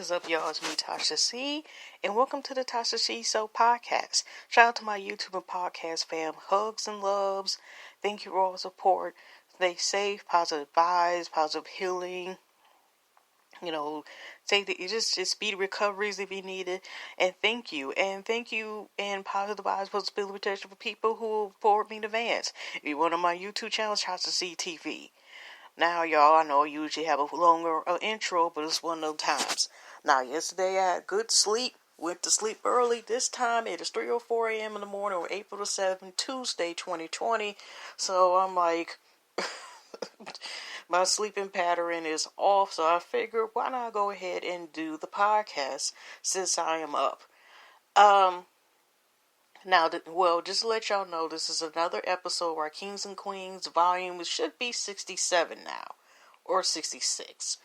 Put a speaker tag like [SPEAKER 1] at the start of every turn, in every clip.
[SPEAKER 1] is up, y'all? It's me, Tasha C, and welcome to the Tasha C Show podcast. Shout out to my YouTube and podcast fam. Hugs and loves. Thank you for all the support. Stay safe, positive vibes, positive healing. Say that just speedy recoveries if you need it. And thank you. And positive vibes, possibility protection for people who support me in advance. If you're one of my YouTube channels, shout out to CTV. Now, y'all, I know I usually have a longer intro, but it's one of those times. Now, yesterday I had good sleep, went to sleep early. This time it is 3:04 a.m. in the morning, or April the 7th, Tuesday, 2020. So I'm like, my sleeping pattern is off, so I figured, why not go ahead and do the podcast since I am up. Now, just to let y'all know, this is another episode of our Kings and Queens volume. It should be 67 now, or 66.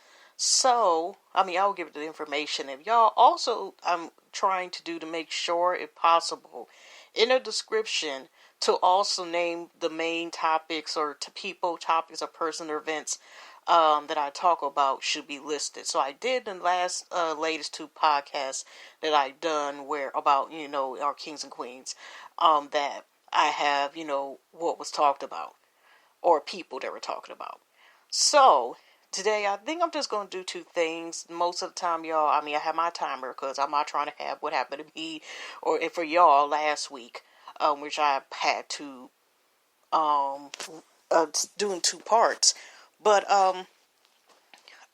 [SPEAKER 1] So, I'll give it the information. If y'all also, I'm trying to make sure, if possible, in the description, to also name the main topics or topics or person or events that I talk about should be listed. So I did in the latest two podcasts that I've done about our kings and queens, that I have, what was talked about or people that were talking about. So today I think I'm just going to do two things. Most of the time, y'all, I have my timer because I'm not trying to have what happened to me or for y'all last week, which I had to do in two parts. But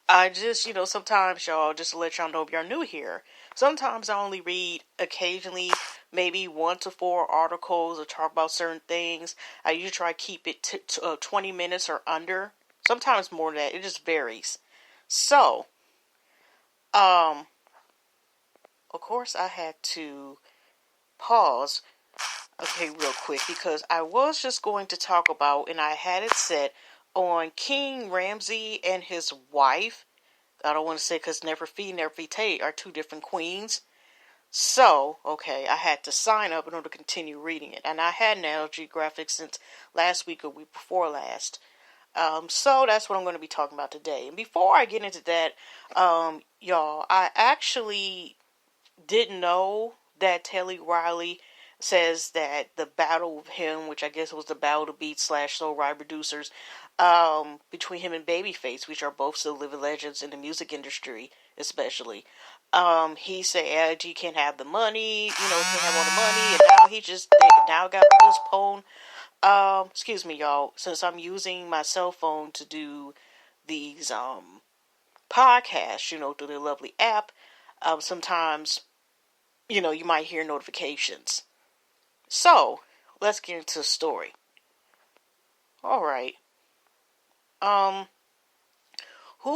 [SPEAKER 1] I just, sometimes, y'all, just to let y'all know if you're new here, sometimes I only read occasionally, maybe 1 to 4 articles or talk about certain things. I usually try to keep it to 20 minutes or under. Sometimes more than that. It just varies. So, of course, I had to pause, real quick, because I was just going to talk about, and I had it set on King Ramses and his wife. I don't want to say because Nefertari are two different queens. So, I had to sign up in order to continue reading it. And I had National Geographic since last week or week before last. So that's what I'm going to be talking about today. And before I get into that, y'all, I actually didn't know that Telly Riley says that the Battle of him, which I guess was the Battle of the Beat / Soul Ride producers, between him and Babyface, which are both still living legends in the music industry, especially. He said G can't have the money, can't have all the money, and now now got postponed. Excuse me, y'all, since I'm using my cell phone to do these, podcasts, through the lovely app, sometimes, you might hear notifications. So, let's get into the story. Alright. Who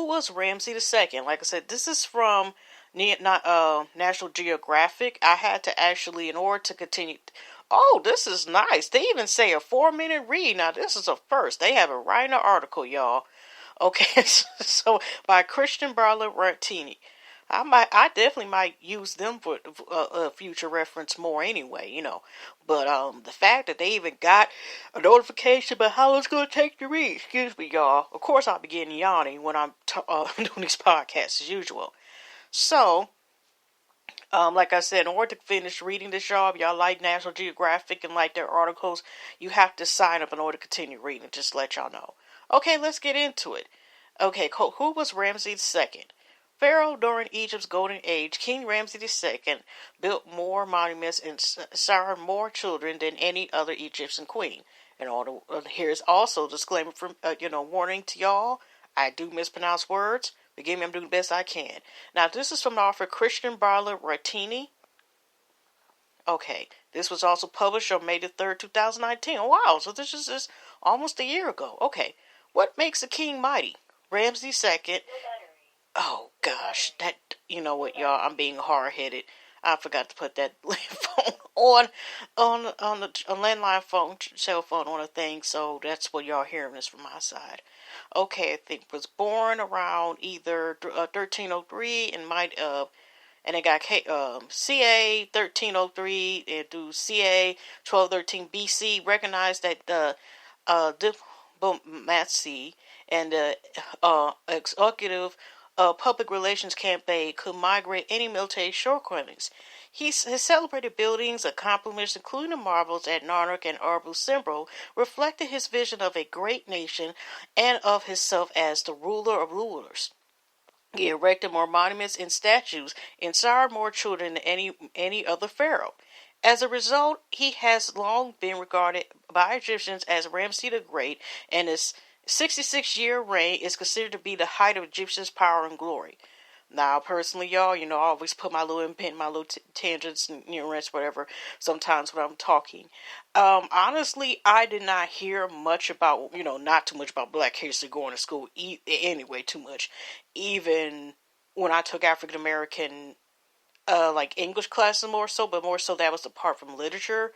[SPEAKER 1] was Ramses II? Like I said, this is from National Geographic. I had to actually, in order to continue... Oh, this is nice. They even say a 4-minute read. Now, this is a first. They have it right in the article, y'all. Okay, so by Christian Barlow Martini. I definitely might use them for a future reference more anyway, But the fact that they even got a notification about how it's going to take to read, excuse me, y'all. Of course, I'll be getting yawning when I'm doing these podcasts as usual. So, like I said, in order to finish reading this, y'all, if y'all like National Geographic and like their articles, you have to sign up in order to continue reading. Just to let y'all know. Okay, let's get into it. Okay, who was Ramses II? Pharaoh during Egypt's Golden Age, King Ramses II built more monuments and sired more children than any other Egyptian queen. And here's also a disclaimer from, warning to y'all. I do mispronounce words. Forgive me, I'm doing the best I can. Now, this is from the author Christian Barlow Martini. Okay, this was also published on May the 3rd, 2019. Oh, wow, so this is almost a year ago. Okay, what makes a king mighty? Ramses II... Oh, gosh, you know what, y'all, I'm being hard-headed. I forgot to put that phone on the landline phone, cell phone on a thing, so that's what y'all hearing this from my side. Okay, I think was born around either 1303 and it got CA 1303 and through CA 1213 BC, recognized that the diplomacy and the executive public relations campaign could migrate any military shortcomings. His celebrated buildings, accomplishments, including the marbles at Narnak and Arbu Simbel, reflected his vision of a great nation and of himself as the ruler of rulers. He erected more monuments and statues and sired more children than any other pharaoh. As a result, he has long been regarded by Egyptians as Ramses the Great, and his 66-year reign is considered to be the height of Egyptians' power and glory. Now, personally, y'all, I always put my little my little tangents and rest, whatever, sometimes when I'm talking. Honestly, I did not hear much about, not too much about Black history going to school anyway, too much. Even when I took African American, like English classes more so, but more so that was apart from literature.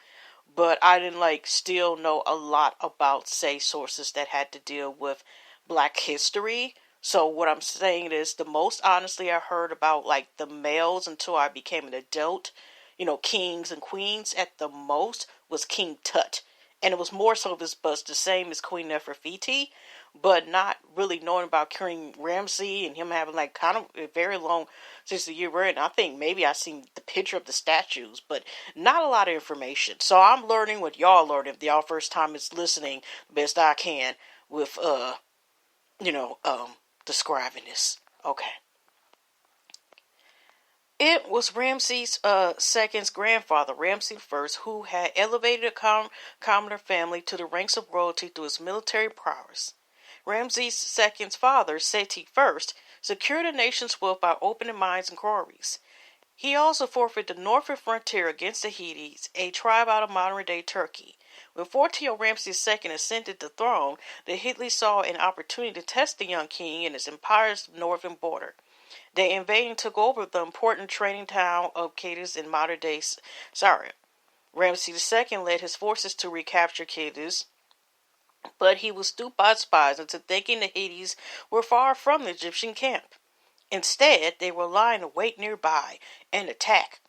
[SPEAKER 1] But I didn't, still know a lot about, say, sources that had to deal with Black history. So what I'm saying is the most honestly I heard about, the males until I became an adult, kings and queens at the most was King Tut. And it was more so this bust the same as Queen Nefertiti, but not really knowing about King Ramsey and him having kind of a very long since the year we're in. I think maybe I seen the picture of the statues, but not a lot of information. So I'm learning what y'all learning. If y'all first time is listening, the best I can with describing this. Okay. It was Ramses II's grandfather, Ramses I, who had elevated the commoner family to the ranks of royalty through his military prowess. Ramses II's father, Seti I, secured the nation's wealth by opening mines and quarries. He also forfeited the northern frontier against the Hittites, a tribe out of modern-day Turkey. When 14-year-old Ramses II ascended the throne, the Hittites saw an opportunity to test the young king and his empire's northern border. They invaded and took over the important trading town of Cadiz in modern-day Syria. Ramses II led his forces to recapture Cadiz, but he was duped by spies into thinking the Hittites were far from the Egyptian camp. Instead, they were lying in wait nearby and attacked.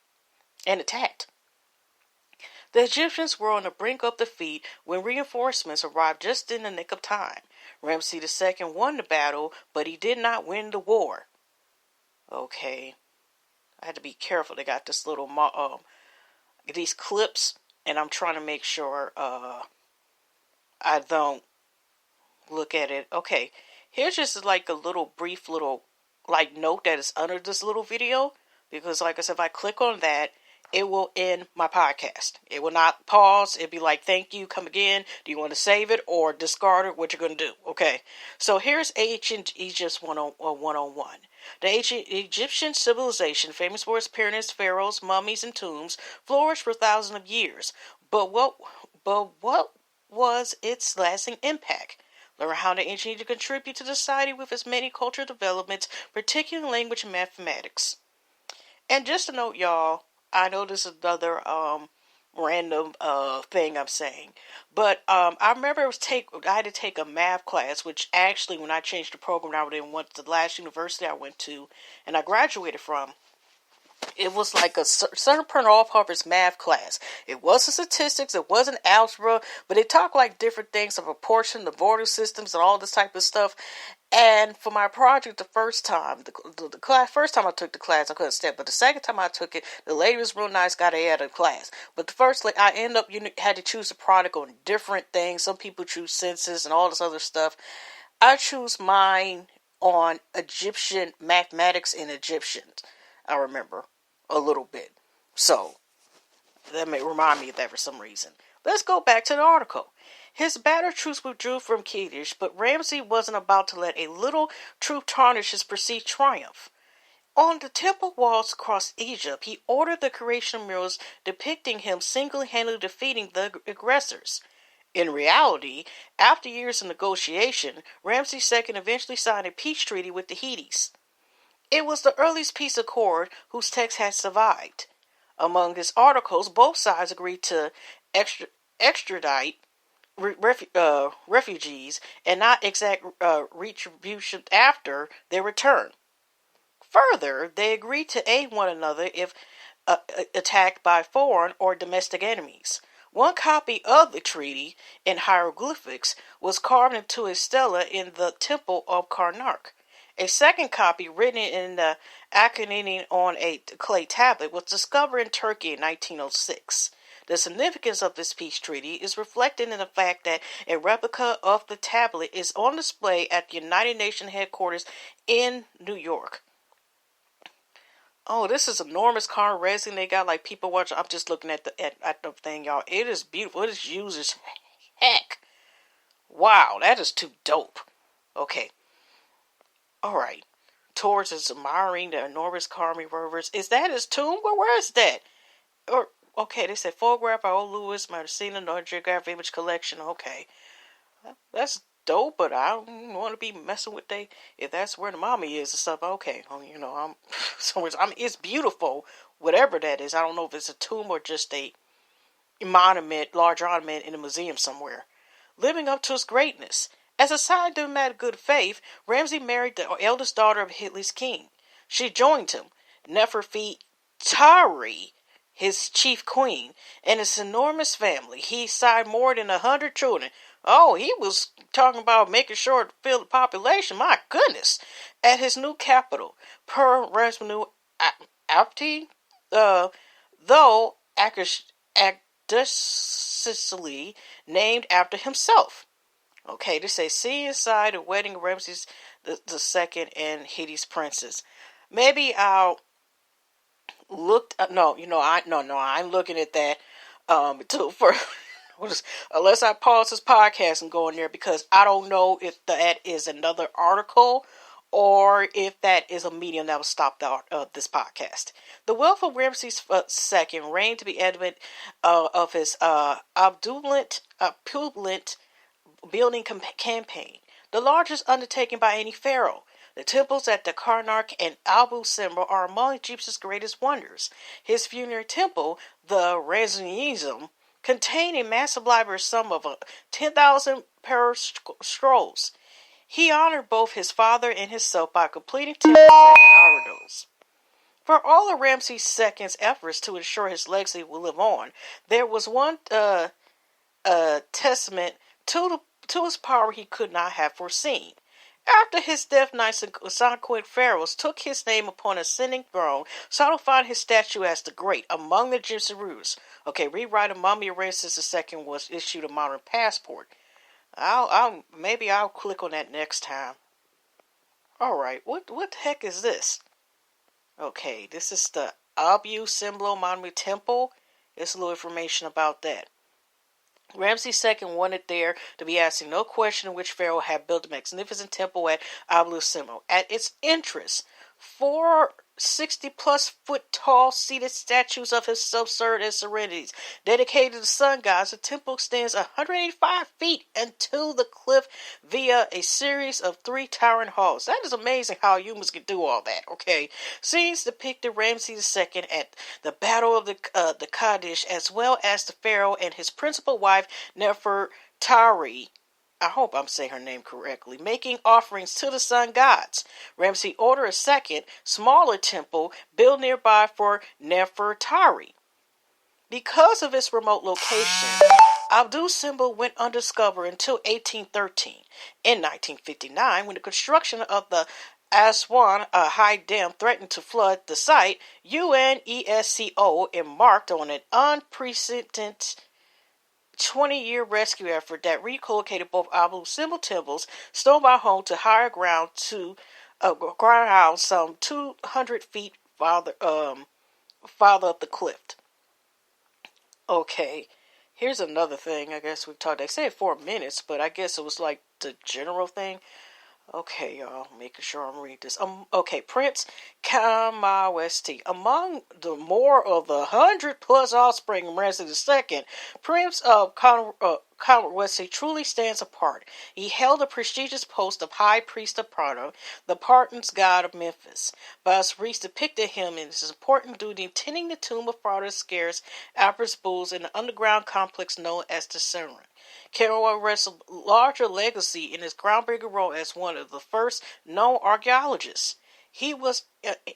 [SPEAKER 1] The Egyptians were on the brink of defeat when reinforcements arrived just in the nick of time. Ramses II won the battle, but he did not win the war. Okay, I had to be careful. They got this little these clips, and I'm trying to make sure I don't look at it. Okay, here's just a little brief little note that is under this little video, because like I said, if I click on that, it will end my podcast. It will not pause. It'll be thank you, come again. Do you want to save it or discard it? What you're going to do? Okay. So here's ancient Egypt 101. The ancient Egyptian civilization, famous for its pyramids, pharaohs, mummies, and tombs, flourished for thousands of years. But what was its lasting impact? Learn how the ancient Egypt contribute to society with its many cultural developments, particularly language and mathematics. And just a note, y'all, I know this is another random thing I'm saying, but I remember I had to take a math class, which actually when I changed the program, I went to the last university I went to, and I graduated from. It was a certain all-purpose math class. It wasn't statistics, it wasn't algebra, but it talked different things of proportion, the border systems, and all this type of stuff. And for my project, the first time I took the class, I couldn't stand. But the second time I took it, the lady was real nice, got ahead of the class. But the first, I ended up, had to choose a product on different things. Some people choose census and all this other stuff. I choose mine on Egyptian mathematics and Egyptians. I remember a little bit. So that may remind me of that for some reason. Let's go back to the article. His battered troops withdrew from Kadesh, but Ramses wasn't about to let a little troop tarnish his perceived triumph. On the temple walls across Egypt, he ordered the creation of murals depicting him single-handedly defeating the aggressors. In reality, after years of negotiation, Ramses II eventually signed a peace treaty with the Hittites. It was the earliest peace accord whose text has survived. Among his articles, both sides agreed to extradite refugees and not exact retribution after their return. Further, they agreed to aid one another if attacked by foreign or domestic enemies. One copy of the treaty, in hieroglyphics, was carved into a stela in the temple of Karnak. A second copy, written in the Achaemenid on a clay tablet, was discovered in Turkey in 1906. The significance of this peace treaty is reflected in the fact that a replica of the tablet is on display at the United Nations headquarters in New York. Oh, this is enormous car resin they got. Like people watching. I'm just looking at the thing, y'all. It is beautiful. It is used as heck. Wow, that is too dope. Okay. Alright. Towards is admiring the enormous Carmi rovers. Is that his tomb? Where is that? Or okay, they said photograph by old Lewis Marcina North Geographic Image Collection. Okay. That's dope, but I don't want to be messing with if that's where the mommy is and stuff. Okay. I'm so it's beautiful, whatever that is. I don't know if it's a tomb or just a monument, large ornament in a museum somewhere. Living up to his greatness. As a sign of diplomatic good faith, Ramsay married the eldest daughter of Hitler's king. She joined him, Nefertari, his chief queen, and his enormous family. He sired more than 100 children. Oh, he was talking about making sure to fill the population. My goodness. At his new capital, per Ramsay Apti, though Sicily, named after himself. Okay, they say, see inside the wedding of Ramesses the Second and Hitti's princess. Maybe I'll look. I'm looking at that. Unless I pause this podcast and go in there, because I don't know if that is another article or if that is a medium that will stop this podcast. The wealth of Ramesses II reigned to be evident of his opulent building campaign, the largest undertaken by any pharaoh. The temples at the Karnak and Abu Simbel are among Egypt's greatest wonders. His funerary temple, the Ramesseum, contained a massive library sum of 10,000 pair scrolls. He honored both his father and himself by completing temples and corridors. For all of Ramesses II's efforts to ensure his legacy will live on, there was one testament to his power he could not have foreseen. After his death, nine subsequent pharaohs took his name upon ascending throne, solidifying his statue as the Great among the Egyptian rulers. Okay, rewrite a mummy of Ramesses II was issued a modern passport. Maybe I'll click on that next time. Alright, what the heck is this? Okay, this is the Abu Simbel Monument Temple. There's a little information about that. Ramesses II wanted there to be asking no question in which pharaoh had built a magnificent temple at Abu Simbel. At its entrance, 460-plus-foot tall seated statues of himself served as serenities. Dedicated to the sun gods, the temple extends 185 feet into the cliff via a series of 3 towering halls. That is amazing how humans can do all that, okay? Scenes depicted Ramesses II at the Battle of the Kadesh, as well as the pharaoh and his principal wife, Nefertari. I hope I'm saying her name correctly, making offerings to the sun gods. Ramesses ordered a second, smaller temple built nearby for Nefertari. Because of its remote location, Abu Simbel went undiscovered until 1813. In 1959, when the construction of the Aswan High Dam threatened to flood the site, UNESCO embarked on an unprecedented 20-year rescue effort that relocated both Abu Simbel temples, stone by home, to higher ground ground some 200 feet farther up the cliff. Okay, here's another thing. I guess we've talked. They said 4 minutes, but I guess it was like the general thing. Okay, y'all, making sure I'm reading this. Okay, Prince Kamawesti. Among the more of the 100-plus offspring of Ramesses II, Prince of Kamawesti truly stands apart. He held the prestigious post of High Priest of Prana, the Parton's god of Memphis. Bas Reese depicted him in his important duty tending the tomb of Pharaoh's scarce Apis bulls in the underground complex known as the Serum. Kerouac rests a larger legacy in his groundbreaking role as one of the first known archaeologists. He was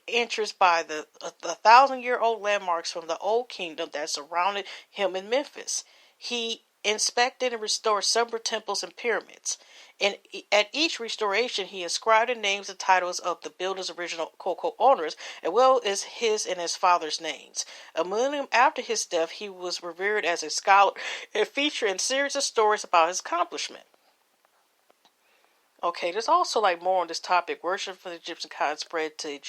[SPEAKER 1] interested by the 1,000-year-old landmarks from the Old Kingdom that surrounded him in Memphis. He inspected and restored several temples and pyramids. And at each restoration, he inscribed the names and titles of the builder's original owners, as well as his and his father's names. A millennium after his death, he was revered as a scholar and featured in a series of stories about his accomplishment. Okay, there's also like more on this topic. Worship for the Egyptian god spread to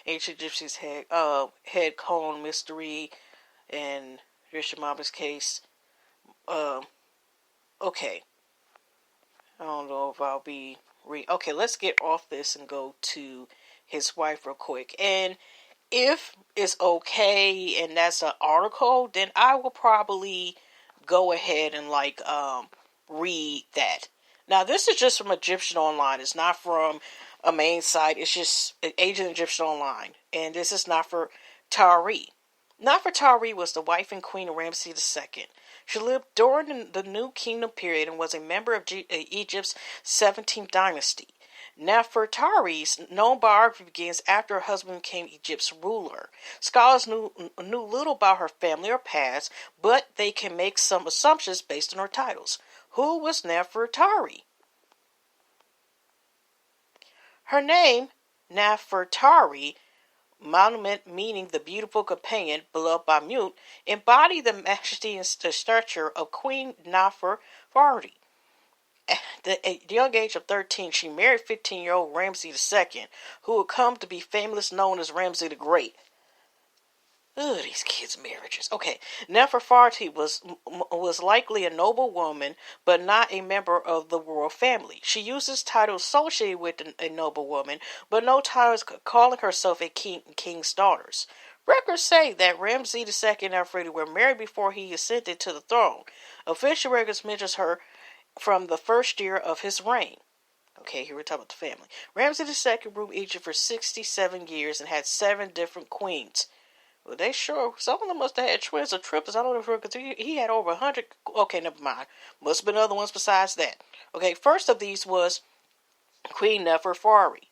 [SPEAKER 1] ancient Egyptians had cone mystery, and Richard Mama's case. Okay, I don't know if I'll be okay, let's get off this and go to his wife real quick. And if it's okay and that's an article, then I will probably go ahead and read that. Now this is just from Egyptian Online. It's not from a main site. It's just Ancient Egyptian Online. And this is Nefertari. Nefertari was the wife and queen of Ramesses II. She lived during the New Kingdom period and was a member of Egypt's 17th dynasty. Nefertari's known biography begins after her husband became Egypt's ruler. Scholars knew little about her family or past, but they can make some assumptions based on her titles. Who was Nefertari? Her name, Nefertari, monument meaning the beautiful companion, beloved by Mute, embodied the majesty and stature of Queen Nefertari. At the young age of 13, she married 15-year-old Ramesses II, who would come to be famously known as Ramses the Great. Ugh, these kids' marriages. Okay, Nefertari was likely a noble woman, but not a member of the royal family. She uses titles associated with a noble woman, but no titles calling herself a king's daughters. Records say that Ramses II and Nefertari were married before he ascended to the throne. Official records mentions her from the first year of his reign. Okay, here we're talking about the family. Ramses II ruled Egypt for 67 years and had 7 different queens. Well, they sure, some of them must have had twins or triplets. I don't know, because he had over 100. Okay, never mind. Must have been other ones besides that. Okay, first of these was Queen Nefertari.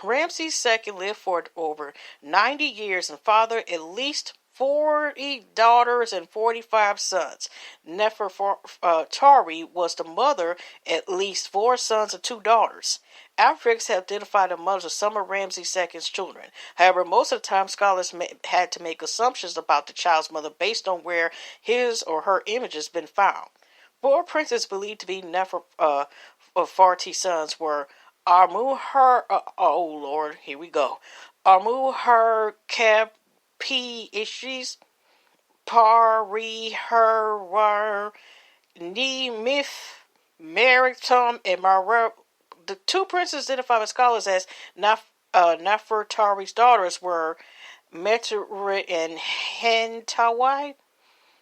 [SPEAKER 1] Ramses II lived for over 90 years and fathered at least 40 daughters and 45 sons. Nefertari was the mother at least 4 sons and 2 daughters. Africans have identified the mothers of some of Ramses II's children. However, most of the time, scholars had to make assumptions about the child's mother based on where his or her image has been found. 4 princes believed to be Nefertari's sons were oh Lord, here we go. Ishis, Pariherwar, Nemith, Meritum, and Mara. The 2 princes identified by scholars as Nefertari's daughters were Meteret and Hentawai.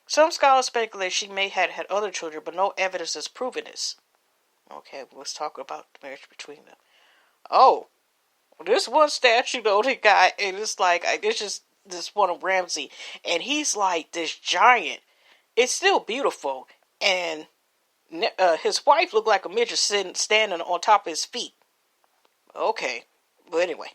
[SPEAKER 1] Some scholars speculate she may have had other children, but no evidence has proven this. Okay, let's talk about the marriage between them. Oh, this one statue though, the guy, and it's like, it's just this one of Ramsey, and he's like this giant. It's still beautiful, and his wife looked like a midget standing on top of his feet. Okay, but anyway.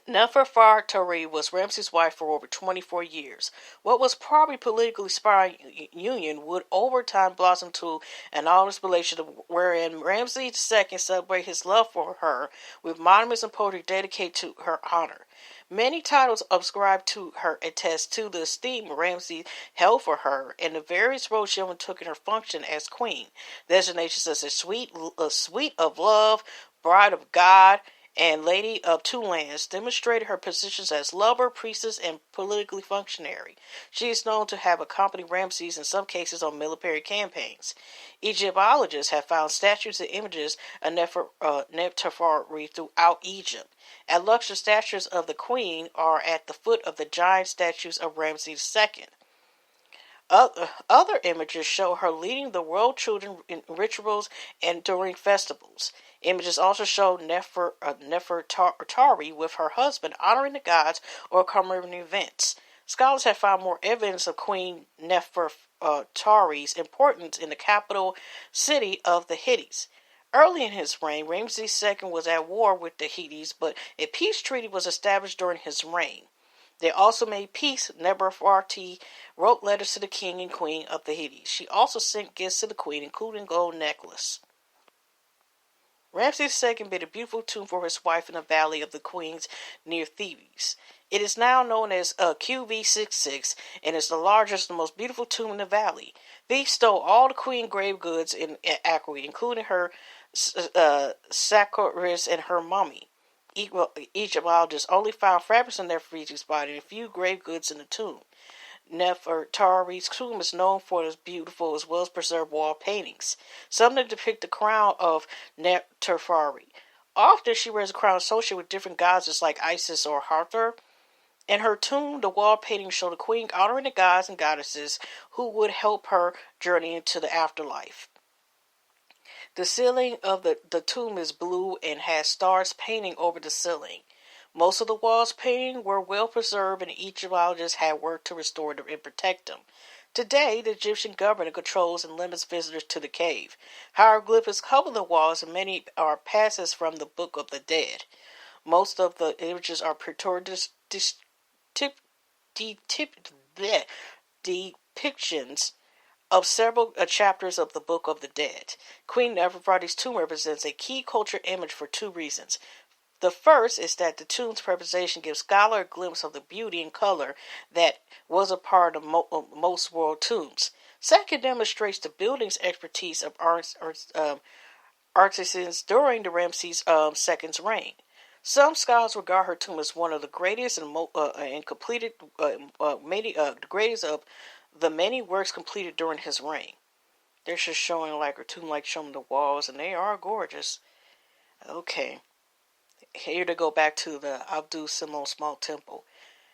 [SPEAKER 1] Nefertari was Ramses' wife for over 24 years. What was probably politically inspired union would over time blossom to an honest relationship wherein Ramses II celebrated his love for her with monuments and poetry dedicated to her honor. Many titles ascribed to her attest to the esteem Ramses held for her and the various roles she undertook in her function as queen. Designations such as Sweet of Love, Bride of God, and Lady of Two Lands demonstrated her positions as lover, priestess, and politically functionary. She is known to have accompanied Ramses in some cases on military campaigns. Egyptologists have found statues and images of Nefertari throughout Egypt. At Luxor, statues of the queen are at the foot of the giant statues of Ramses II. Other images show her leading the royal children in rituals and during festivals. Images also show Nefertari with her husband honoring the gods or commemorating events. Scholars have found more evidence of Queen Nefertari's importance in the capital city of the Hittites. Early in his reign, Ramses II was at war with the Hittites, but a peace treaty was established during his reign. They also made peace. Nefertari wrote letters to the king and queen of the Hittites. She also sent gifts to the queen, including a gold necklace. Ramses II built a beautiful tomb for his wife in the Valley of the Queens near Thebes. It is now known as QV66 and is the largest and most beautiful tomb in the valley. Thieves stole all the queen grave goods in Akri, including her sarcophagus and her mummy. Egyptologists only found fragments of Nefertari's body and a few grave goods in the tomb. Nefertari's tomb is known for its beautiful as well as preserved wall paintings. Some that depict the crown of Nefertari. Often she wears a crown associated with different goddesses like Isis or Hathor. In her tomb, the wall paintings show the queen honoring the gods and goddesses who would help her journey into the afterlife. The ceiling of the tomb is blue and has stars painting over the ceiling. Most of the walls painting were well preserved and Egyptologists had worked to restore them and protect them. Today, the Egyptian government controls and limits visitors to the cave. Hieroglyphics cover the walls and many are passages from the Book of the Dead. Most of the images are pictorial depictions of several chapters of the Book of the Dead. Queen Nefertari's tomb represents a key cultural image for two reasons. The first is that the tomb's preservation gives scholars a glimpse of the beauty and color that was a part of most world tombs. Second, demonstrates the building's expertise of artisans during the Ramses II's reign. Some scholars regard her tomb as one of the greatest and completed the greatest of the many works completed during his reign. They're just showing like her tomb, like showing the walls, and they are gorgeous. Okay. Here to go back to the Abdul Simon small temple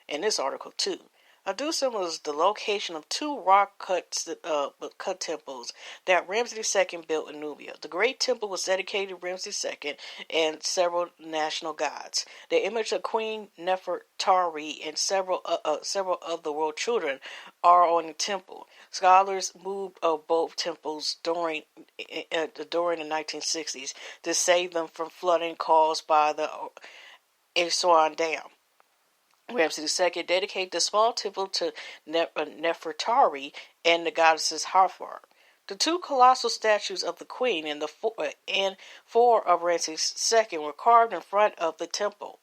[SPEAKER 1] in this article too. Abdul Simon is the location of two rock-cut temples that Ramses II built in Nubia. The Great Temple was dedicated to Ramses II and several national gods. The image of Queen Nefertari and several of the world children are on the temple. Scholars moved both temples during the 1960s to save them from flooding caused by the Aswan Dam. Ramses II dedicated the small temple to Nefertari and the goddesses Hathor. The two colossal statues of the queen and four of Ramses II were carved in front of the temple.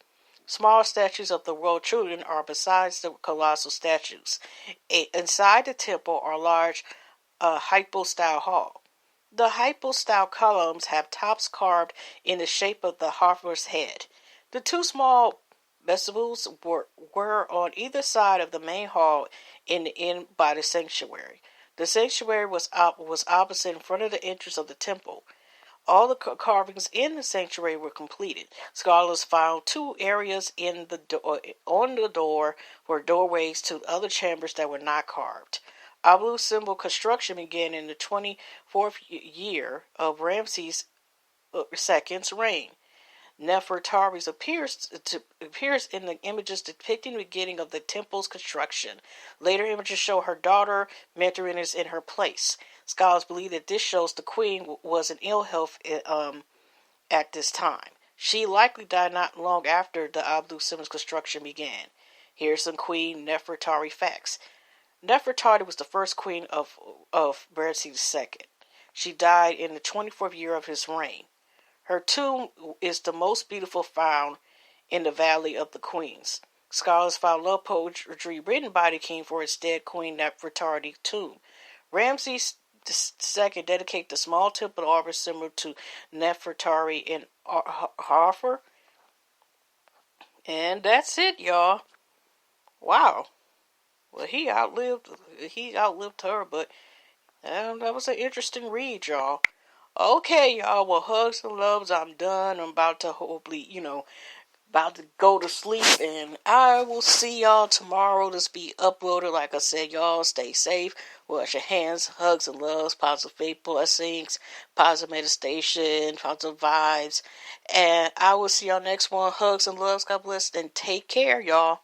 [SPEAKER 1] Small statues of the royal children are besides the colossal statues. Inside the temple are large hypostyle hall. The hypostyle columns have tops carved in the shape of the Hathor's head. The two small vestibules were on either side of the main hall in the end by the sanctuary. The sanctuary was opposite in front of the entrance of the temple. All the carvings in the sanctuary were completed. Scholars found two areas on the door were doorways to other chambers that were not carved. Abu symbol construction began in the 24th year of Ramses II's reign. Nefertari appears in the images depicting the beginning of the temple's construction. Later images show her daughter Mentorin in her place. Scholars believe that this shows the queen was in ill health at this time. She likely died not long after the Abdul Simon's construction began. Here's some Queen Nefertari facts. Nefertari was the first queen of Ramses II. She died in the 24th year of his reign. Her tomb is the most beautiful found in the Valley of the Queens. Scholars found love poetry written by the king for his dead queen Nefertari's tomb. Ramses II dedicated the small temple to offer similar to Nefertari in Hathor. And that's it, y'all. Wow. Well, he outlived her, but that was an interesting read, y'all. Okay, y'all. Well, hugs and loves. I'm done. I'm about to hopefully, about to go to sleep. And I will see y'all tomorrow. This be uploaded. Like I said, y'all stay safe. Wash your hands. Hugs and loves. Positive faith blessings. Positive meditation. Positive vibes. And I will see y'all next one. Hugs and loves. God bless. And take care, y'all.